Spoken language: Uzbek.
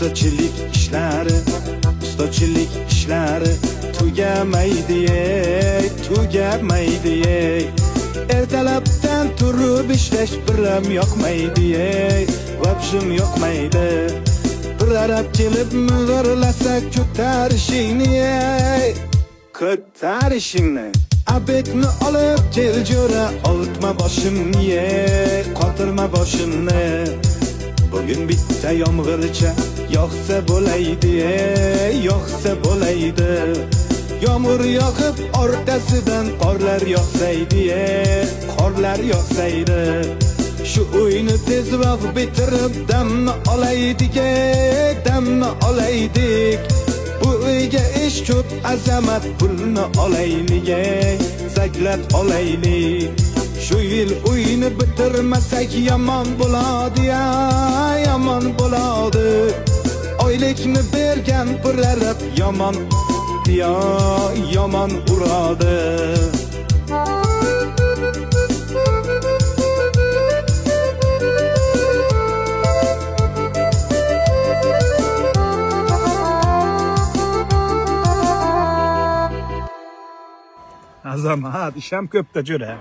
ustachilik ishlari tugamaydi. Ertalabdan turib ishlash biram yoqmaydi, vabshim yoqmaydi. Bir arab kelib ming'irlasa ko'tarishingni. Abetni olib kel jo'ra, oltma boshimni, qotirma boshimni. Bugün bitta yomg'ircha yoqsa bo'laydi, Yomg'ir yoqib orqasidan qorlar yoqsaydi, Shu uyni tezroq bitirib damni olaydik, Bu uyga ish ko'p, azamat pulni olaylik, Zaklat olaylik. Shu yil uyni bitirmasak yomon bo'ladi, Oylikni bergan birarab yomon uradi. Azamat, isham ko'pda jo'ra.